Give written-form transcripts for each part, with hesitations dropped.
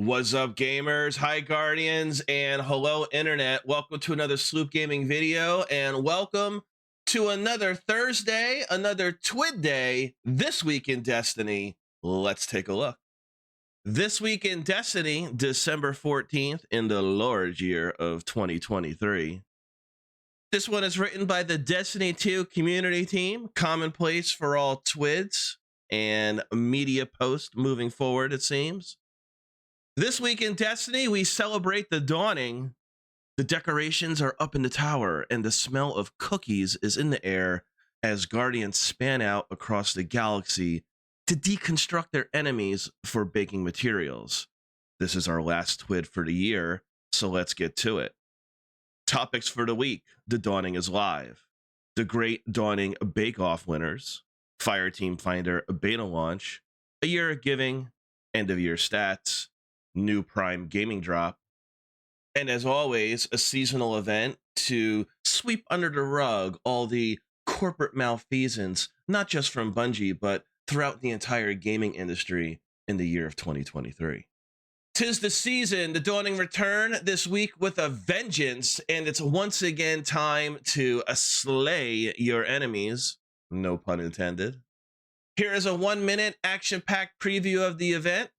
What's up, gamers? Hi, Guardians, and hello, Internet. Welcome to another SloopGaming video, and welcome to another Thursday, another Twid day. This week in Destiny, let's take a look. This week in Destiny, December 14th, in the Lord year of 2023. This one is written by the Destiny 2 community team, commonplace for all Twids, and media post moving forward, it seems. This week in Destiny, we celebrate the dawning. The decorations are up in the tower, and the smell of cookies is in the air as Guardians span out across the galaxy to deconstruct their enemies for baking materials. This is our last Twid for the year, so let's get to it. Topics for the week: The Dawning is live, the Great Dawning Bake-Off winners, Fireteam Finder beta launch, a year of giving, end-of-year stats, new Prime gaming drop, and as always, a seasonal event to sweep under the rug all the corporate malfeasance, not just from Bungie, but throughout the entire gaming industry in the year of 2023. 'Tis the season, the dawning return this week with a vengeance, and it's once again time to slay your enemies. No pun intended. Here is a 1-minute action-packed preview of the event.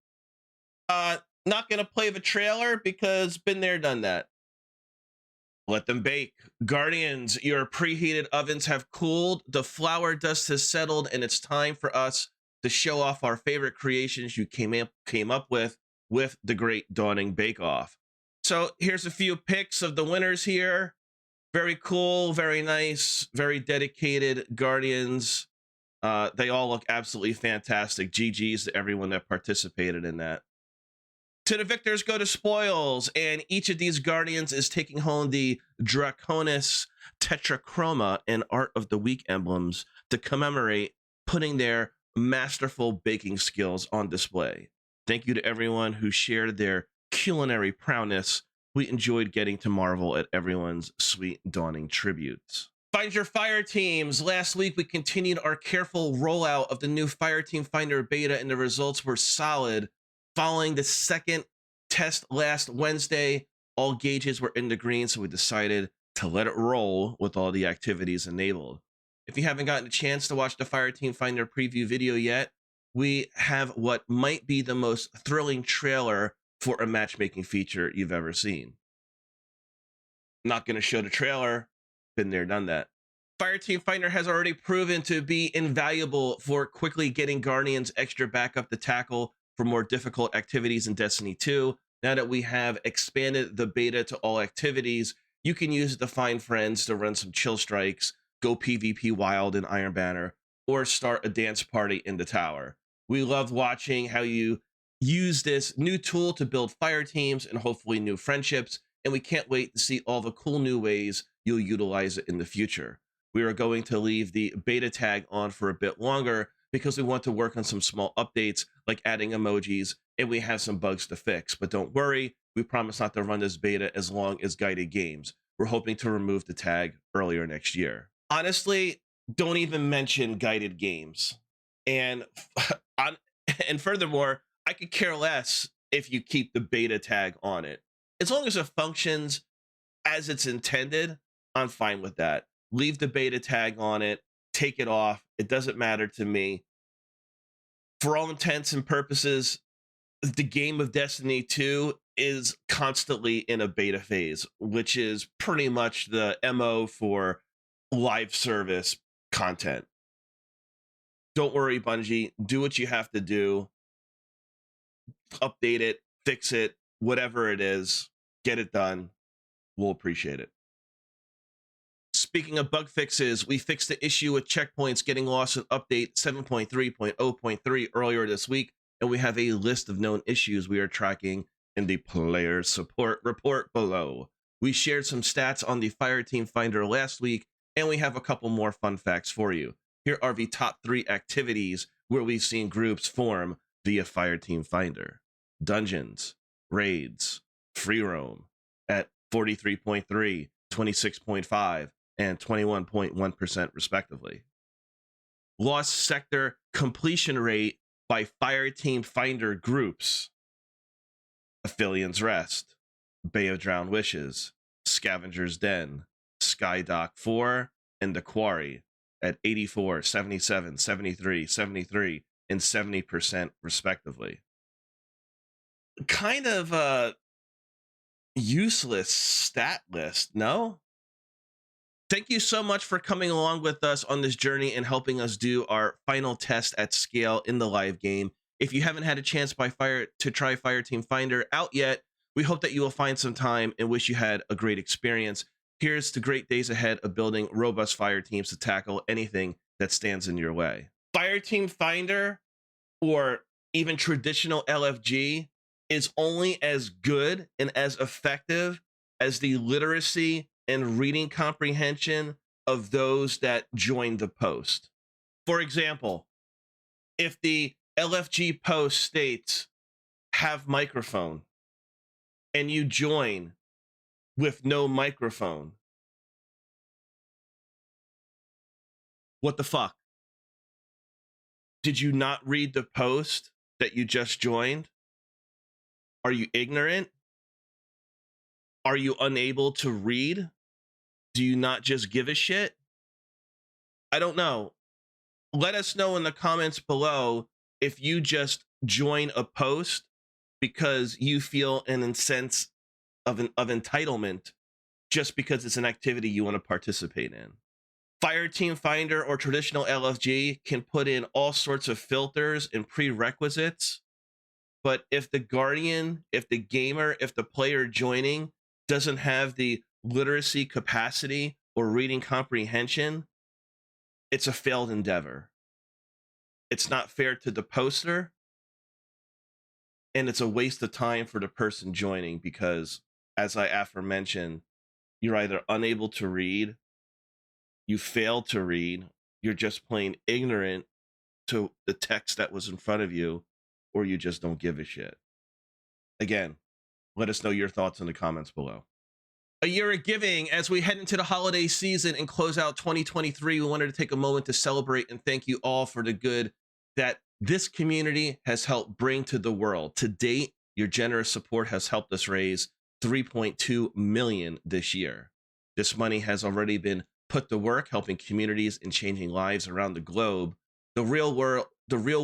Not going to play the trailer because been there, done that. Let them bake. Guardians, your preheated ovens have cooled, the flour dust has settled, and it's time for us to show off our favorite creations you came up with the Great Dawning Bake-Off. So here's a few pics of the winners here. Very cool, very nice, very dedicated Guardians. They all look absolutely fantastic. GG's to everyone that participated in that. To the victors go to spoils, and each of these Guardians is taking home the Draconis Tetrachroma and Art of the Week emblems to commemorate putting their masterful baking skills on display. Thank you to everyone who shared their culinary prowess. We enjoyed getting to marvel at everyone's sweet dawning tributes. Find your fire teams. Last week, we continued our careful rollout of the new Fireteam Finder beta, and the results were solid. Following the second test last Wednesday, all gauges were in the green, so we decided to let it roll with all the activities enabled. If you haven't gotten a chance to watch the Fireteam Finder preview video yet, we have what might be the most thrilling trailer for a matchmaking feature you've ever seen. Not going to show the trailer. Been there, done that. Fireteam Finder has already proven to be invaluable for quickly getting Guardians extra backup to tackle for more difficult activities in Destiny 2. Now that we have expanded the beta to all activities, you can use it to find friends to run some chill strikes, go PvP wild in Iron Banner, or start a dance party in the tower. We love watching how you use this new tool to build fire teams and hopefully new friendships, and we can't wait to see all the cool new ways you'll utilize it in the future. We are going to leave the beta tag on for a bit longer because we want to work on some small updates like adding emojis, and we have some bugs to fix. But don't worry, we promise not to run this beta as long as guided games. We're hoping to remove the tag earlier next year. Honestly, don't even mention guided games. And furthermore, I could care less if you keep the beta tag on it. As long as it functions as it's intended, I'm fine with that. Leave the beta tag on it, take it off. It doesn't matter to me. For all intents and purposes, the game of Destiny 2 is constantly in a beta phase, which is pretty much the MO for live service content. Don't worry, Bungie. Do what you have to do. Update it, fix it, whatever it is. Get it done. We'll appreciate it. Speaking of bug fixes, we fixed the issue with checkpoints getting lost in update 7.3.0.3 earlier this week, and we have a list of known issues we are tracking in the player support report below. We shared some stats on the Fireteam Finder last week, and we have a couple more fun facts for you. Here are the top 3 activities where we've seen groups form via Fireteam Finder: dungeons, raids, free roam at 43.3, 26.5, and 21.1% respectively. Lost sector completion rate by Fireteam Finder groups. Fillion's Rest, Bay of Drowned Wishes, Scavenger's Den, Skydock 4, and The Quarry at 84, 77, 73, 73, and 70% respectively. Kind of a useless stat list, no? Thank you so much for coming along with us on this journey and helping us do our final test at scale in the live game. If you haven't had a chance to try Fireteam Finder out yet, we hope that you will find some time and wish you had a great experience. Here's to great days ahead of building robust fire teams to tackle anything that stands in your way. Fireteam Finder, or even traditional LFG, is only as good and as effective as the literacy and reading comprehension of those that join the post. For example, if the LFG post states have microphone and you join with no microphone, what the fuck? Did you not read the post that you just joined? Are you ignorant? Are you unable to read? Do you not just give a shit? I don't know. Let us know in the comments below if you just join a post because you feel an sense of entitlement just because it's an activity you want to participate in. Fireteam Finder or traditional LFG can put in all sorts of filters and prerequisites, but if the guardian, if the gamer, if the player joining doesn't have the literacy capacity or reading comprehension, it's a failed endeavor. It's not fair to the poster, and it's a waste of time for the person joining because, as I aforementioned, you're either unable to read, you fail to read, you're just plain ignorant to the text that was in front of you, or you just don't give a shit. Again, let us know your thoughts in the comments below. A year of giving. As we head into the holiday season and close out 2023, we wanted to take a moment to celebrate and thank you all for the good that this community has helped bring to the world. To date, your generous support has helped us raise $3.2 million this year. This money has already been put to work helping communities and changing lives around the globe. The real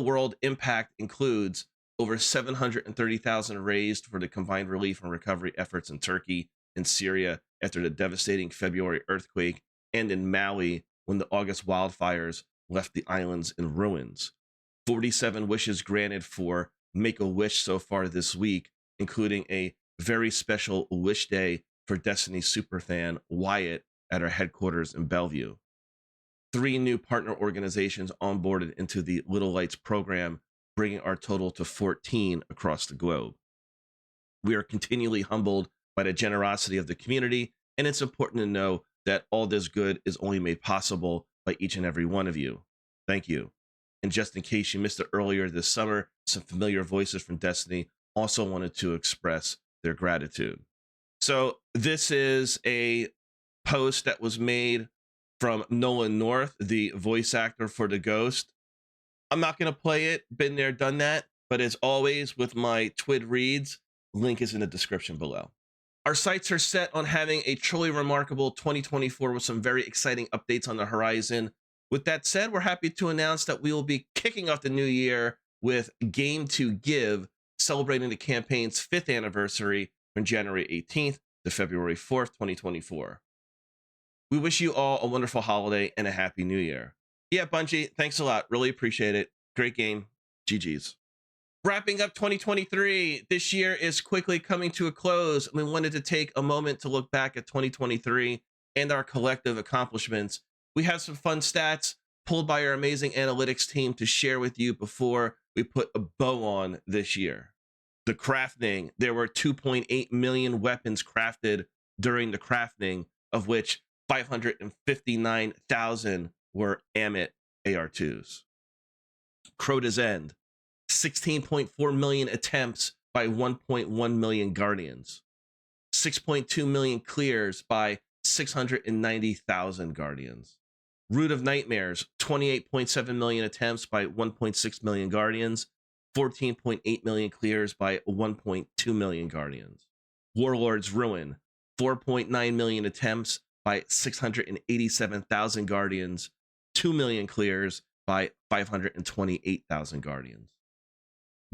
world impact includes over $730,000 raised for the combined relief and recovery efforts in Turkey and Syria after the devastating February earthquake, and in Maui when the August wildfires left the islands in ruins. 47 wishes granted for Make-A-Wish so far this week, including a very special wish day for Destiny superfan Wyatt at our headquarters in Bellevue. 3 new partner organizations onboarded into the Little Lights program, bringing our total to 14 across the globe. We are continually humbled by the generosity of the community, and it's important to know that all this good is only made possible by each and every one of you. Thank you. And just in case you missed it earlier this summer, some familiar voices from Destiny also wanted to express their gratitude. So this is a post that was made from Nolan North, the voice actor for the Ghost. I'm not going to play it, been there, done that, but as always with my Twid reads, link is in the description below. Our sights are set on having a truly remarkable 2024 with some very exciting updates on the horizon. With that said, we're happy to announce that we will be kicking off the new year with Game to Give, celebrating the campaign's 5th anniversary from January 18th to February 4th, 2024. We wish you all a wonderful holiday and a happy new year. Yeah, Bungie, thanks a lot. Really appreciate it. Great game. GG's. Wrapping up 2023, this year is quickly coming to a close. We wanted to take a moment to look back at 2023 and our collective accomplishments. We have some fun stats pulled by our amazing analytics team to share with you before we put a bow on this year. The crafting, there were 2.8 million weapons crafted during the crafting, of which 559,000 were Amit AR2s. Crota's End, 16.4 million attempts by 1.1 million Guardians. 6.2 million clears by 690,000 Guardians. Root of Nightmares, 28.7 million attempts by 1.6 million Guardians. 14.8 million clears by 1.2 million guardians. Warlord's Ruin, 4.9 million attempts by 687,000 guardians, 2 million clears by 528,000 guardians.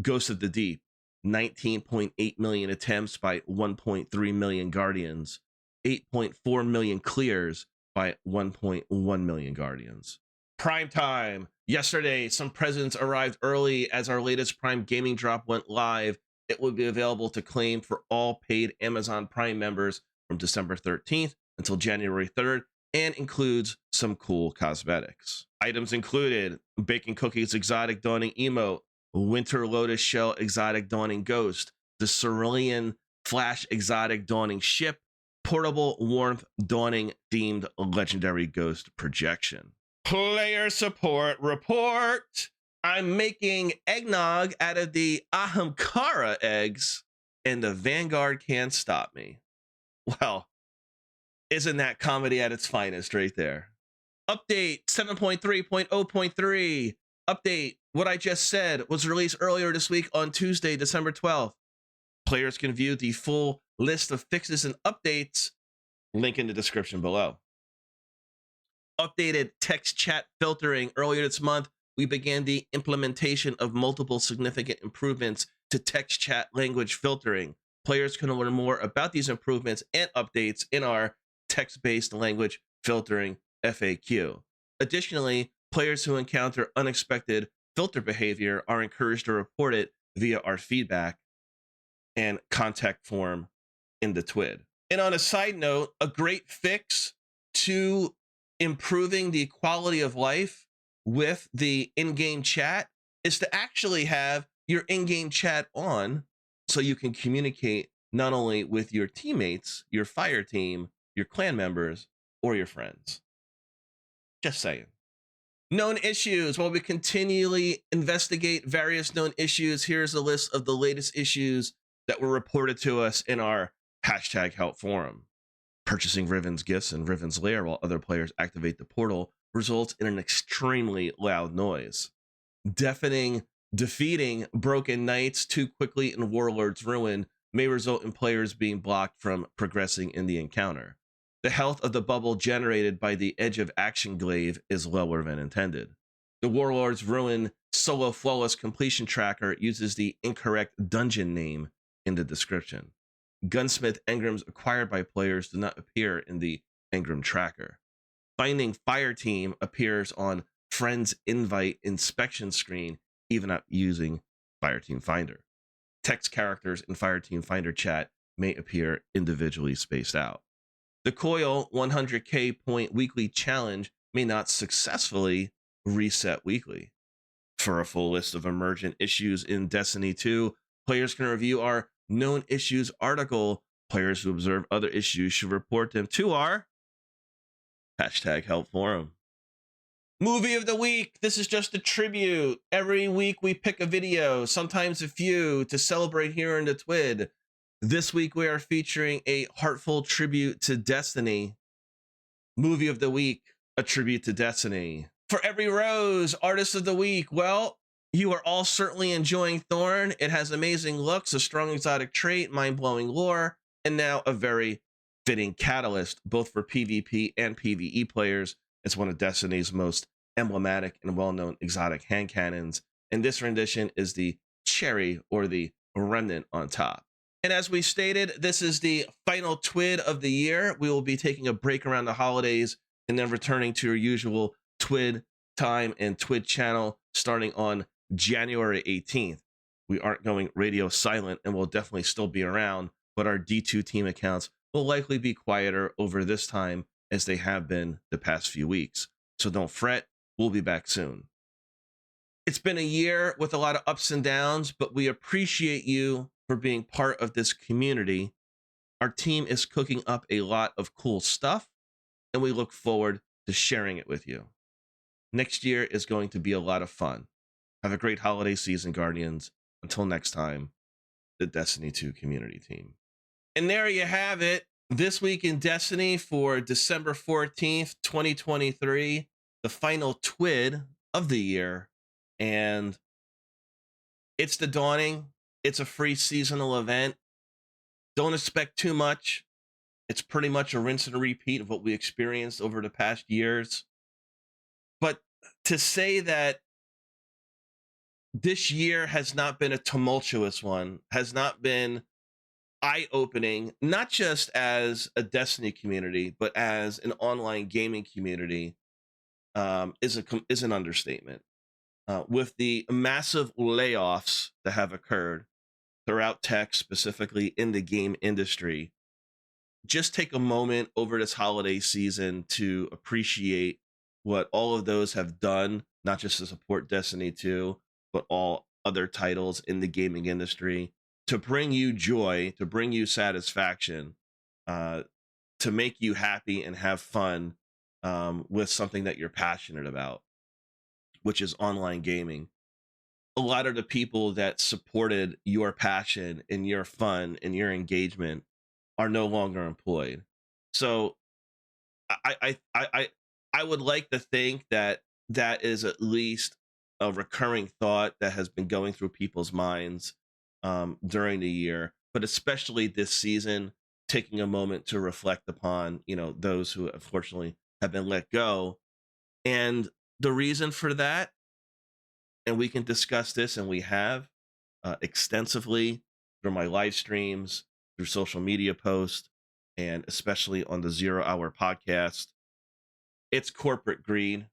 Ghost of the Deep, 19.8 million attempts by 1.3 million guardians, 8.4 million clears by 1.1 million guardians. Prime Time. Yesterday, some presents arrived early as our latest Prime Gaming drop went live. It will be available to claim for all paid Amazon Prime members from December 13th until January 3rd and includes some cool cosmetics. Items included Bacon Cookies Exotic Dawning Emote, Winter Lotus Shell Exotic Dawning Ghost, the Cerulean Flash Exotic Dawning Ship, Portable Warmth Dawning Themed Legendary Ghost Projection. Player support report. I'm making eggnog out of the Ahamkara eggs, and the Vanguard can't stop me. Well, isn't that comedy at its finest right there? Update 7.3.0.3. Update, what I just said was released earlier this week on Tuesday, December 12th. Players can view the full list of fixes and updates. Link in the description below. Updated text chat filtering. Earlier this month, we began the implementation of multiple significant improvements to text chat language filtering. Players can learn more about these improvements and updates in our text-based language filtering FAQ. Additionally, players who encounter unexpected filter behavior are encouraged to report it via our feedback and contact form in the Twid. And on a side note, a great fix to improving the quality of life with the in-game chat is to actually have your in-game chat on so you can communicate not only with your teammates, your fire team, your clan members, or your friends. Just saying. Known issues. While we continually investigate various known issues, here's a list of the latest issues that were reported to us in our #help forum. Purchasing Riven's gifts in Riven's lair while other players activate the portal results in an extremely loud noise. Defeating broken knights too quickly in Warlord's Ruin may result in players being blocked from progressing in the encounter. The health of the bubble generated by the Edge of Action glaive is lower than intended. The Warlord's Ruin solo flawless completion tracker uses the incorrect dungeon name in the description. Gunsmith engrams acquired by players do not appear in the engram tracker. Finding Fireteam appears on Friends Invite inspection screen, even not using Fireteam Finder. Text characters in Fireteam Finder chat may appear individually spaced out. The Coil 100k point weekly challenge may not successfully reset weekly. For a full list of emergent issues in Destiny 2, players can review our known issues article. Players who observe other issues should report them to our #help forum. Movie of the week. This is just a tribute. Every week we pick a video, sometimes a few, to celebrate here in the Twid. This week we are featuring a heartful tribute to Destiny. Movie of the week, a tribute to Destiny. For every rose, artist of the week. Well, you are all certainly enjoying Thorn. It has amazing looks, a strong exotic trait, mind-blowing lore, and now a very fitting catalyst, both for PvP and PvE players. It's one of Destiny's most emblematic and well-known exotic hand cannons, and this rendition is the cherry or the remnant on top. And as we stated, this is the final Twid of the year. We will be taking a break around the holidays and then returning to your usual Twid time and Twid channel starting on January 18th. We aren't going radio silent and will definitely still be around, but our D2 team accounts will likely be quieter over this time as they have been the past few weeks. So don't fret, we'll be back soon. It's been a year with a lot of ups and downs, but we appreciate you for being part of this community. Our team is cooking up a lot of cool stuff, and we look forward to sharing it with you. Next year is going to be a lot of fun. Have a great holiday season, Guardians. Until next time, the Destiny 2 community team. And there you have it. This week in Destiny for December 14th, 2023, the final Twid of the year. And It's the dawning. It's a free seasonal event. Don't expect too much. It's pretty much a rinse and repeat of what we experienced over the past years. But to say that this year has not been a tumultuous one, has not been eye-opening, not just as a Destiny community, but as an online gaming community, is an understatement. With the massive layoffs that have occurred throughout tech, specifically in the game industry, just take a moment over this holiday season to appreciate what all of those have done, not just to support Destiny 2, but all other titles in the gaming industry, to bring you joy, to bring you satisfaction, to make you happy and have fun with something that you're passionate about, which is online gaming. A lot of the people that supported your passion and your fun and your engagement are no longer employed. So I would like to think that that is at least a recurring thought that has been going through people's minds during the year, but especially this season, taking a moment to reflect upon, those who unfortunately have been let go. And the reason for that, and we can discuss this, and we have extensively through my live streams, through social media posts, and especially on the 0 Hour podcast. It's corporate greed.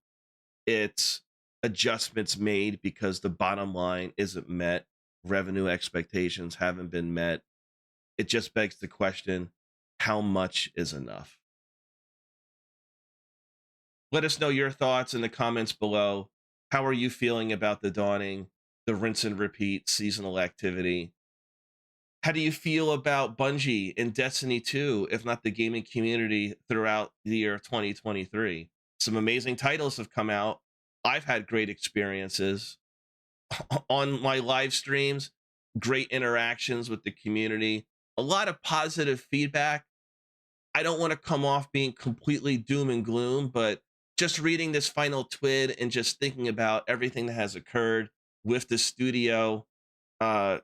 It's adjustments made because the bottom line isn't met. Revenue expectations haven't been met. It just begs the question, how much is enough? Let us know your thoughts in the comments below. How are you feeling about the dawning, the rinse and repeat seasonal activity? How do you feel about Bungie and Destiny 2, if not the gaming community throughout the year 2023? Some amazing titles have come out. I've had great experiences on my live streams, great interactions with the community, a lot of positive feedback. I don't want to come off being completely doom and gloom, but just reading this final Twid and just thinking about everything that has occurred with the studio, thank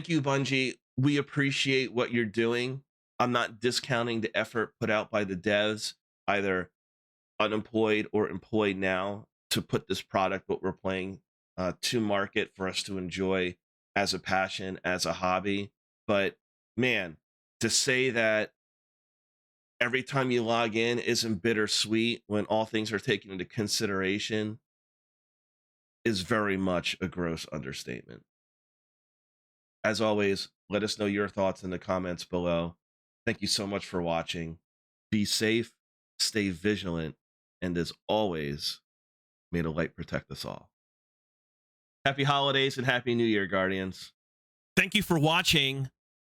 you, Bungie. We appreciate what you're doing. I'm not discounting the effort put out by the devs, either unemployed or employed now, to put this product, what we're playing, to market for us to enjoy as a passion, as a hobby. But man, to say that every time you log in isn't bittersweet when all things are taken into consideration is very much a gross understatement. As always, let us know your thoughts in the comments below. Thank you so much for watching. Be safe, stay vigilant, and as always, may the light protect us all. Happy holidays and Happy New Year, Guardians. Thank you for watching.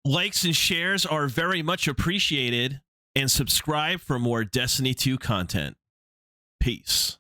Likes and shares are very much appreciated. And subscribe for more Destiny 2 content. Peace.